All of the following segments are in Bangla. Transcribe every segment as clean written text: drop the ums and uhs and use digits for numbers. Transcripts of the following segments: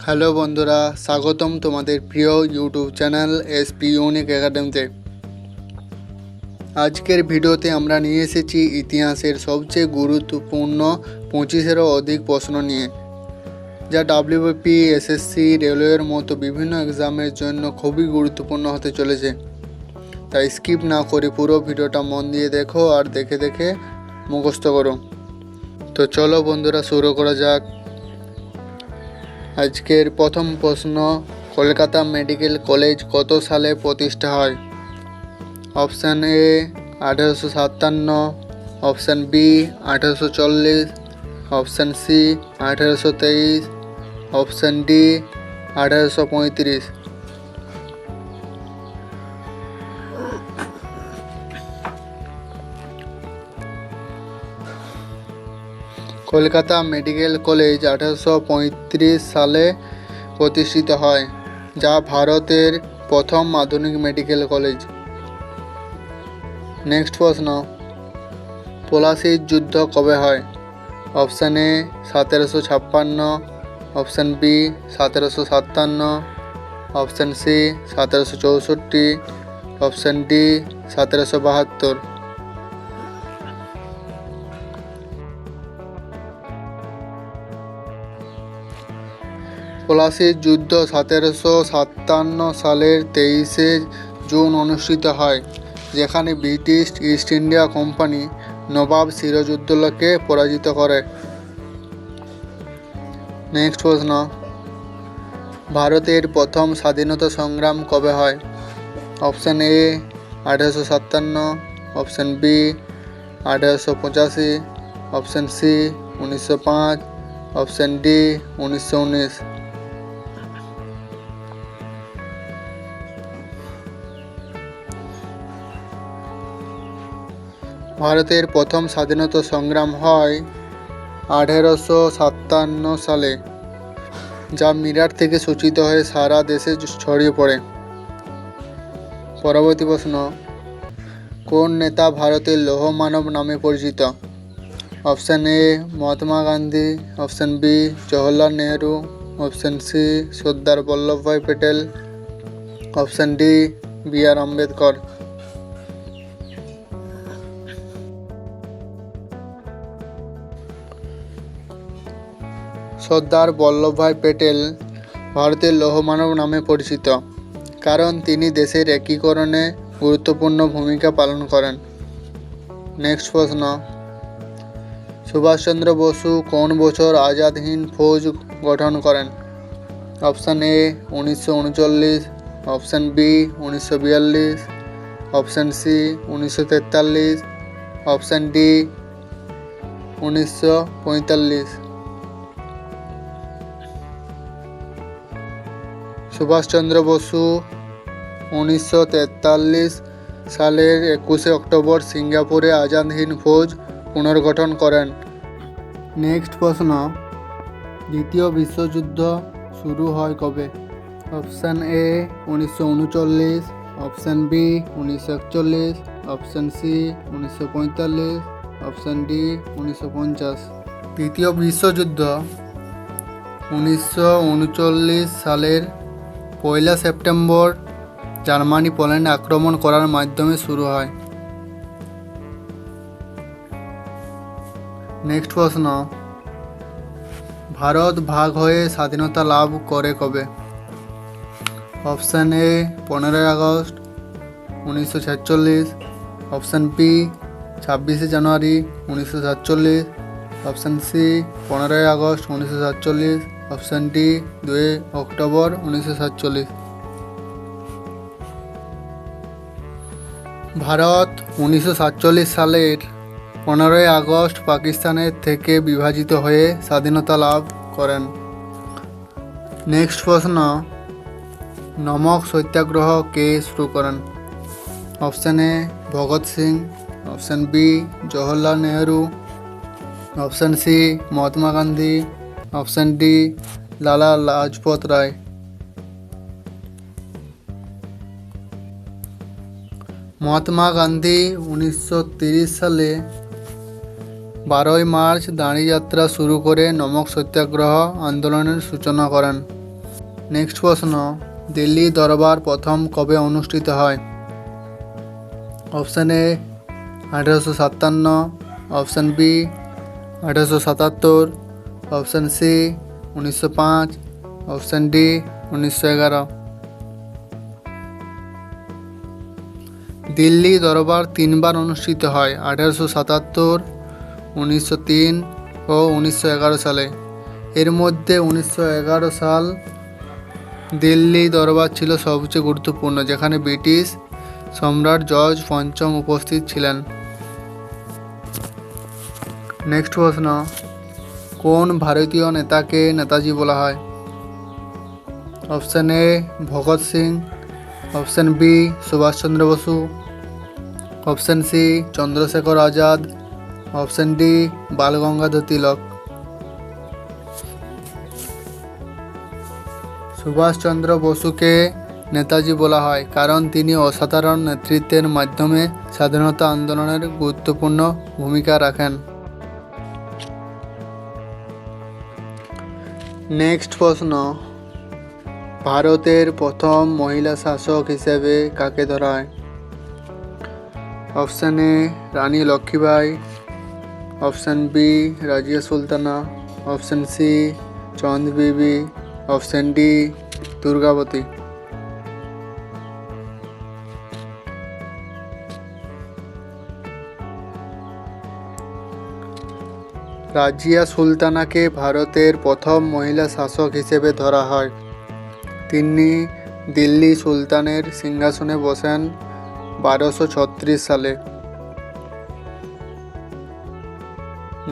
হ্যালো বন্ধুরা, স্বাগতম তোমাদের প্রিয় ইউটিউব চ্যানেল এসপি ইউনিক একাডেমিতে। আজকের ভিডিওতে আমরা নিয়ে এসেছি ইতিহাসের সবচেয়ে গুরুত্বপূর্ণ 25-এরও অধিক প্রশ্ন নিয়ে, যা ডাব্লিউবিপি, এসএসসি, রেলওয়ের মতো বিভিন্ন এক্সামের জন্য খুবই গুরুত্বপূর্ণ হতে চলেছে। তাই স্কিপ না করে পুরো ভিডিওটা মন দিয়ে দেখো আর দেখে দেখে মুখস্থ করো। তো চলো বন্ধুরা, শুরু করা যাক। আজকের প্রথম প্রশ্ন, কলকাতা মেডিকেল কলেজ কত সালে প্রতিষ্ঠা হয়? Option A 1857, option B 1840, option C 1823, option D 1835। Kolkata Medical College 1835 সালে প্রতিষ্ঠিত হয়, যা ভারতের প্রথম আধুনিক মেডিকেল কলেজ। নেক্সট প্রশ্ন, পলাশির যুদ্ধ কবে হয়? Option A 1756, option B 1757, option C 1764, option D 1772। পলাশির যুদ্ধ 1757 সালের 23শে জুন অনুষ্ঠিত হয়, যেখানে ব্রিটিশ ইস্ট ইন্ডিয়া কোম্পানি নবাব সিরাজউদ্দৌলাকে পরাজিত করে। নেক্সট প্রশ্ন, ভারতের প্রথম স্বাধীনতা সংগ্রাম কবে হয়? Option A 1857, option B 1885, option C 1905, option D 1919। ভারতের প্রথম স্বাধীনতা সংগ্রাম হয় 1857 সালে, যা মিরাট থেকে সূচিত হয়ে সারা দেশে ছড়িয়ে পড়ে। পরবর্তী প্রশ্ন, কোন নেতা ভারতের লৌহ মানব নামে পরিচিত? Option A Mahatma Gandhi, option B Jawaharlal Nehru, option C Sardar Vallabhbhai Patel, option D B R Ambedkar. Sardar Vallabhbhai Patel ভারতের লৌহ মানব নামে পরিচিত, কারণ তিনি দেশের একীকরণে গুরুত্বপূর্ণ ভূমিকা পালন করেন। নেক্সট প্রশ্ন, সুভাষচন্দ্র বসু কোন বছর আজাদ হিন্দ ফৌজ গঠন করেন? Option A 1939, option B 1942, option C 1943, option D 1945। Subhashchandra Bose 1943 সালের 21শে অক্টোবর সিঙ্গাপুরে আজাদ হিন্দ ফৌজ পুনর্গঠন করেন। নেক্সট প্রশ্ন, দ্বিতীয় বিশ্বযুদ্ধ শুরু হয় কবে? Option A 1939, option B 1941, option C 1945, option D 1950। দ্বিতীয় বিশ্বযুদ্ধ 1939 সালের 1 সেপ্টেম্বর জার্মানি পোল্যান্ড আক্রমণ করার মাধ্যমে শুরু হয়। নেক্সট প্রশ্ন, ভারত ভাগ হয়ে স্বাধীনতা লাভ করে কবে? Option A 15 August 1946, option B 26শে January 1947, option C 15 August 1947, option D 2 October 1947। Bharat 1947 সালের 15 আগস্ট পাকিস্তানের থেকে বিভাজিত হয়ে স্বাধীনতা লাভ করেন। নেক্সট প্রশ্ন, নমক সত্যাগ্রহ কে শুরু করেন? Option A Bhagat Singh, option B Jawaharlal Nehru, option C Mahatma Gandhi, option D Lala Lajpat রায়। মহাত্মা গান্ধী 1930 সালে 12 মার্চ দাঁড়িযাত্রা শুরু করে নমক সত্যাগ্রহ আন্দোলনের সূচনা করেন। নেক্সট প্রশ্ন, দিল্লি দরবার প্রথম কবে অনুষ্ঠিত হয়? Option A 1857, option B 1877, option C 1905, option D 1911। Delhi Durbar তিনবার অনুষ্ঠিত হয়, 1877, 1903 ও 1911 সালে। এর মধ্যে 1911 সাল দিল্লি দরবার ছিল সবচেয়ে গুরুত্বপূর্ণ, যেখানে ব্রিটিশ সম্রাট জর্জ পঞ্চম উপস্থিত ছিলেন। নেক্সট প্রশ্ন, কোন ভারতীয় নেতাকে নেতাজি বলা হয়? Option A Bhagat Singh, option B Subhas Chandra Basu, option C Chandrashekhar Azad, option D Bal Gangadhar Tilak. Subhas Chandra বসুকে নেতাজি বলা হয় কারণ তিনি অসাধারণ নেতৃত্বের মাধ্যমে স্বাধীনতা আন্দোলনের গুরুত্বপূর্ণ ভূমিকা রাখেন। নেক্সট প্রশ্ন, ভারতের প্রথম মহিলা শাসক হিসেবে কাকে ধরা হয়? Option A Rani Lakshmibai, option B Razia Sultana, option C Chand Bibi, option D Durgavati. Razia সুলতানাকে ভারতের প্রথম মহিলা শাসক হিসেবে ধরা হয়। তিনি দিল্লি সুলতানের সিংহাসনে বসেন 1236 সালে।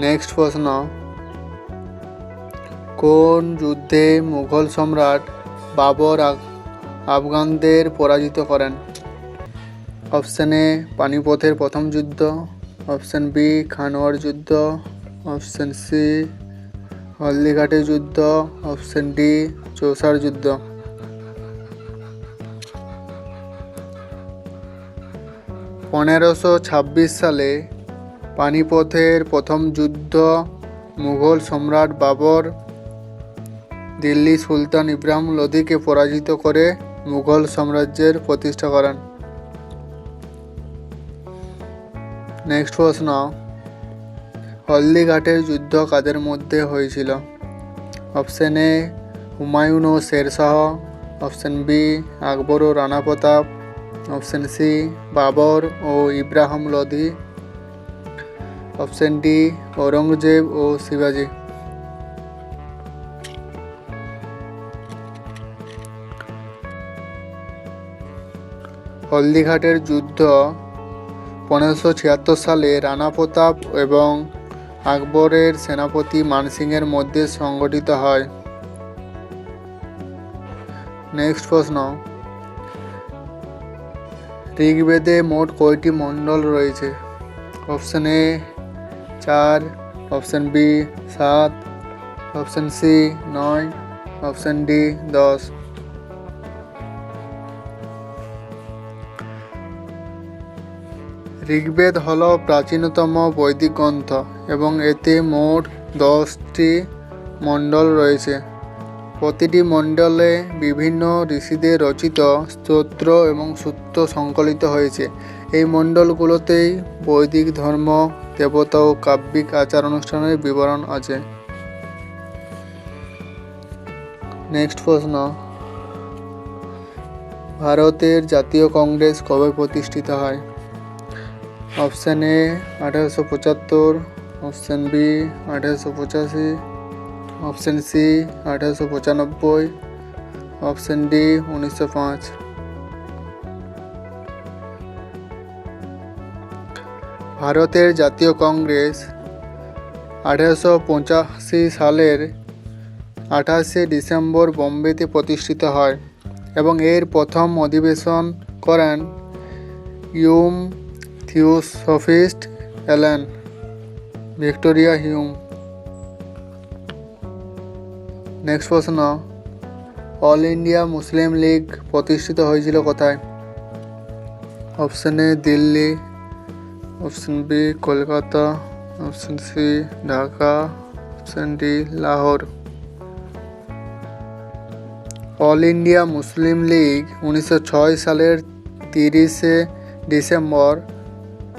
নেক্সট প্রশ্ন, কোন যুদ্ধে মুঘল সম্রাট বাবর আফগানদের পরাজিত করেন? অপশান এ পানিপথের প্রথম যুদ্ধ, অপশান বি খানওয়ার যুদ্ধ, অপশান সি হলদিঘাটের যুদ্ধ, অপশান ডি চৌসার যুদ্ধ। 1526 সালে পানিপথের প্রথম যুদ্ধ মুঘল সম্রাট বাবর দিল্লি সুলতান ইব্রাহিম লোদিকে পরাজিত করে মুঘল সাম্রাজ্যের প্রতিষ্ঠা করেন। নেক্সট প্রশ্ন, হলদিঘাটের যুদ্ধ কাদের মধ্যে হয়েছিল? অপশান এ হুমায়ুন ও শেরশাহ, অপশান বি আকবর ও রানা প্রতাপ, অপশান সি বাবর ও ইব্রাহিম লোদি, অপশান ডি ঔরঙ্গজেব ও শিবাজি। হলদিঘাটের যুদ্ধ 1576 সালে রানা প্রতাপ এবং আকবরের সেনাপতি মানসিংয়ের মধ্যে সংগঠিত হয়। নেক্সট প্রশ্ন, ঋগ্বেদে মোট কয়টি মণ্ডল রয়েছে? Option A 4, option B 7, option C 9, option D 10। Rigveda হল প্রাচীনতম বৈদিক গ্রন্থ এবং এতে মোট 10টি মণ্ডল রয়েছে। প্রতিটি মণ্ডলে বিভিন্ন ঋষিদের রচিত স্তোত্র এবং সূত্র সংকলিত হয়েছে। এই মণ্ডলগুলোতেই বৈদিক ধর্ম, দেবতা ও কাব্যিক আচার অনুষ্ঠানের বিবরণ আছে। নেক্সট প্রশ্ন, ভারতের জাতীয় কংগ্রেস কবে প্রতিষ্ঠিত হয়? Option A 1875, option B 1885, option C 1895, option D 1905। ভারতের জাতীয় কংগ্রেস 1885 সালের 28শে ডিসেম্বর বোম্বেতে প্রতিষ্ঠিত হয় এবং এর প্রথম অধিবেশন করেন Hume theosophist Allan Victoria Hume. Next প্রশ্ন, অল ইন্ডিয়া মুসলিম লীগ প্রতিষ্ঠিত হয়েছিল কোথায়? Option A Delhi, option B Kolkata, option C Dhaka, option D Lahore. All India Muslim League 1906 সালের 30 ডিসেম্বর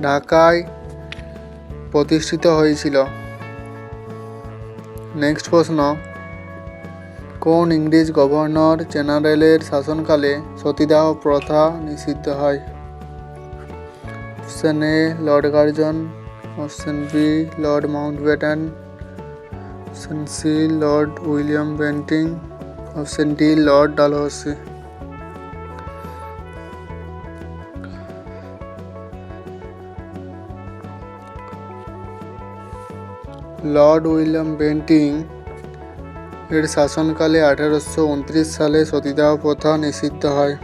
ঢাকায় প্রতিষ্ঠিত হয়েছিল। নেক্সট প্রশ্ন, কোন ইংরেজ গভর্নর জেনারেলের শাসনকালে সতীদাহ প্রথা নিষিদ্ধ হয়? Option A Lord Curzon, option B Lord Mountbatten, option C Lord William Bentinck, option D Lord Dalhousie. Lord William Bentinck এর শাসনকালে 1829 সালে সতীদাহ প্রথা নিষিদ্ধ হয়।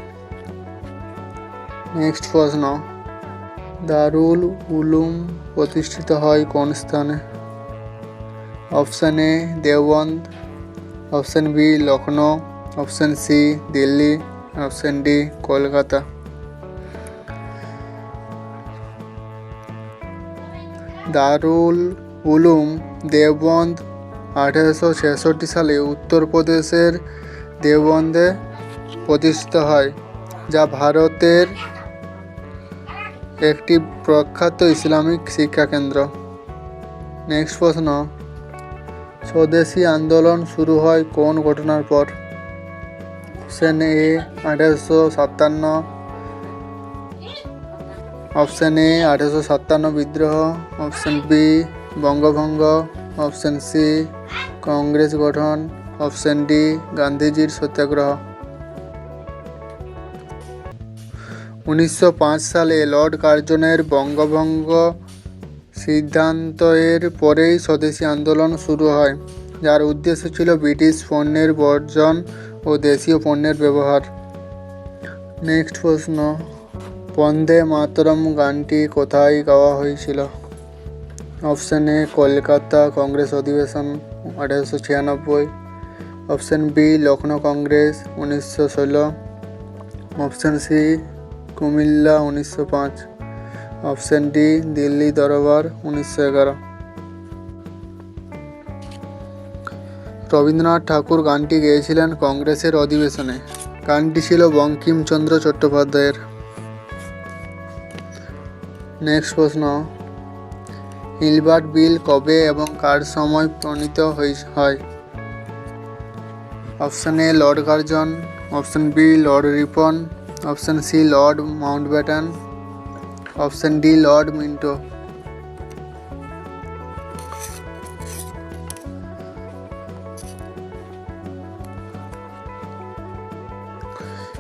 নেক্সট প্রশ্ন, দারুল উলুম প্রতিষ্ঠিত হয় কোন স্থানে? Option A Deoband, option B Lucknow, option C Delhi, option D Kolkata. Darul Uloom Deoband 1866 সালে উত্তরপ্রদেশের দেওবন্দে প্রতিষ্ঠিত হয়, যা ভারতের একটি প্রখ্যাত ইসলামিক শিক্ষা কেন্দ্র। নেক্সট প্রশ্ন, স্বদেশী আন্দোলন শুরু হয় কোন ঘটনার পর? অপশন এ 1857, অপশন এ 1857 বিদ্রোহ, অপশন বি বঙ্গভঙ্গ, অপশন সি কংগ্রেস গঠন, অপশন ডি গান্ধীজির সত্যাগ্রহ। 1905 সালে লর্ড কার্জনের বঙ্গভঙ্গ সিদ্ধান্তের পরেই স্বদেশী আন্দোলন শুরু হয়, যার উদ্দেশ্য ছিল ব্রিটিশ পণ্যের বর্জন ও দেশীয় পণ্যের ব্যবহার। নেক্সট প্রশ্ন, বন্দে মাতরম গানটি কোথায় গাওয়া হয়েছিল? অপশন এ কলকাতা কংগ্রেস অধিবেশন 1896, option B Lucknow Congress 1916, option C Comilla 1905, option D Delhi Durbar 1911। Rabindranath ঠাকুর গানটি গেয়েছিলেন কংগ্রেসের অধিবেশনে। গানটি ছিল বঙ্কিমচন্দ্র চট্টোপাধ্যায়ের। নেক্সট প্রশ্ন, হিলবার্ট বিল কবে এবং কার সময় প্রণীত হয়? Option A Lord Curzon, option B Lord Ripon, option C Lord Mountbatten, option D Lord Minto.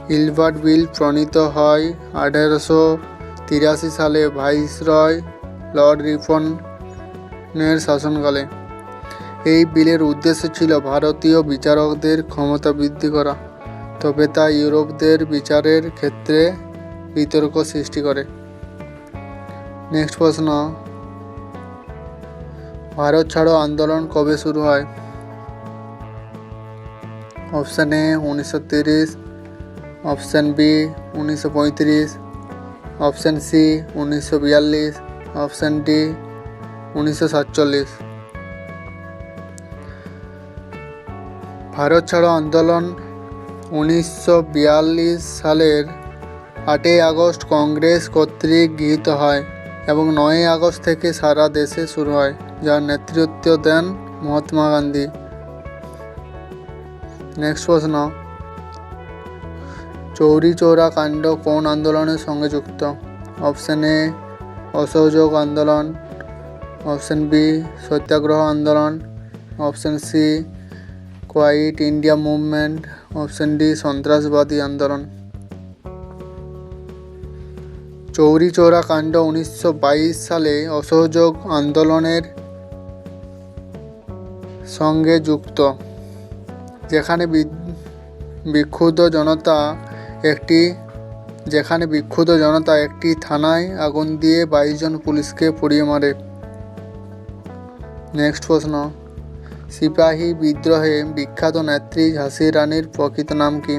Ilbert bill প্রণীত হয় 1883 সালে ভাইসরয় লর্ড রিপনের শাসনকালে। এই বিলের উদ্দেশ্য ছিল ভারতীয় বিচারকদের ক্ষমতা বৃদ্ধি করা, তবে তা ইউরোপদের বিচারের ক্ষেত্রে বিতর্ক সৃষ্টি করে। নেক্সট প্রশ্ন, ভারত ছাড়ো আন্দোলন কবে শুরু হয়? Option A 1930, option B 1935, option C 1942, option D 1947। Bharat ছাড়ো আন্দোলন 1942 সালের 8 আগস্ট কংগ্রেস কর্তৃক গৃহীত হয় এবং 9 আগস্ট থেকে সারা দেশে শুরু হয়, যার নেতৃত্ব দেন মহাত্মা গান্ধী। নেক্সট প্রশ্ন, চৌরি চৌরা কাণ্ড কোন আন্দোলনের সঙ্গে যুক্ত? অপশন এ অসহযোগ আন্দোলন, অপশন বি সত্যাগ্রহ আন্দোলন, option C Quit India movement, option D সন্ত্রাসবাদী আন্দোলন। চৌরি চৌরা কাণ্ড 1922 সালে অসহযোগ আন্দোলনের সঙ্গে যুক্ত, যেখানে বিক্ষুব্ধ জনতা একটি থানায় আগুন দিয়ে 22 জন পুলিশকে পুড়িয়ে মারে। নেক্সট প্রশ্ন, সিপাহী বিদ্রোহে বিখ্যাত নেত্রী ঝাঁসি রানীর প্রকৃত নাম কি?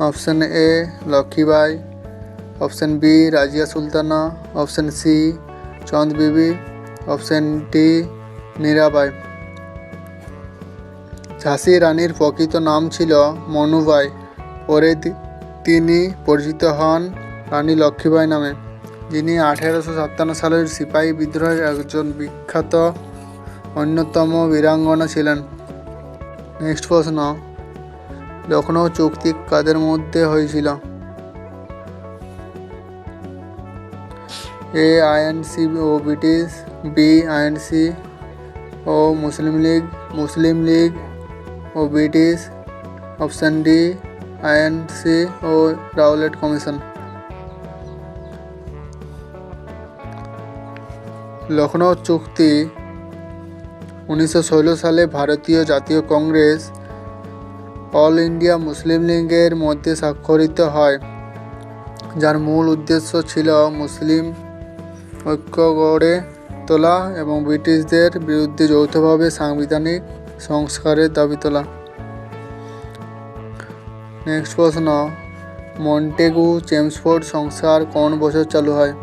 Option A Lakshmibai, option B Razia Sultana, option C Chand Bibi, option D Mirabai. ঝাঁসি রানীর প্রকৃত নাম ছিল মনুবাই। পরে তিনি পরিচিত হন রানী লক্ষ্মীবাই নামে, যিনি 1857 সালের সিপাহী বিদ্রোহের একজন বিখ্যাত অন্যতম বীরাঙ্গনা ছিলেন। নেক্সট প্রশ্ন, লখনৌ চুক্তি কাদের মধ্যে হয়েছিল? এ আইএনসি ও ব্রিটিশ, বি আইএনসি ও মুসলিম লীগ ও ব্রিটিশ, অপশান ডি আইএনসি ও রাউলেট কমিশন। লখনৌ চুক্তি 1916 সালে ভারতীয় জাতীয় কংগ্রেস অল ইন্ডিয়া মুসলিম লীগের মধ্যে স্বাক্ষরিত হয়, যার মূল উদ্দেশ্য ছিল মুসলিম ঐক্য গড়ে তোলা এবং ব্রিটিশদের বিরুদ্ধে যৌথভাবে সাংবিধানিক সংস্কারের দাবি তোলা। নেক্সট প্রশ্ন, মন্টেগু চেমসফোর্ড সংস্কার কোন বছর চালু হয়?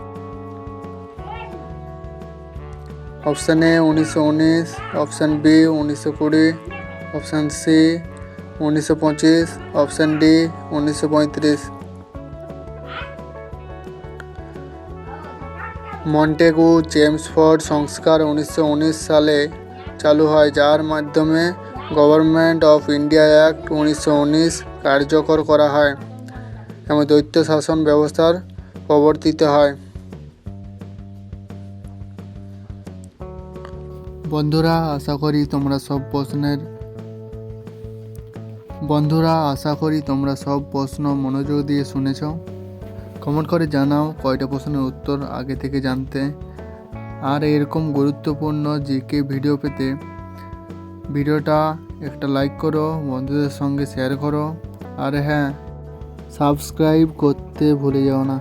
Option A 1919, option B 1920, option C 1925, option D 1935। Montagu Chelmsford সংস্কার 1919 সালে চালু হয়, যার মাধ্যমে গভর্নমেন্ট অফ ইন্ডিয়া অ্যাক্ট 1919 কার্যকর করা হয় এবং দ্বৈত শাসন ব্যবস্থার প্রবর্তিত হয়। বন্ধুরা আশা করি তোমরা সব প্রশ্ন মনোযোগ দিয়ে শুনেছ। কমেন্ট করে জানাও কয়টা প্রশ্নের উত্তর আগে থেকে জানতে। আর এরকম গুরুত্বপূর্ণ জিকে ভিডিও পেতে ভিডিওটা একটা লাইক করো, বন্ধুদের সঙ্গে শেয়ার করো, আর হ্যাঁ, সাবস্ক্রাইব করতে ভুলে যাও না।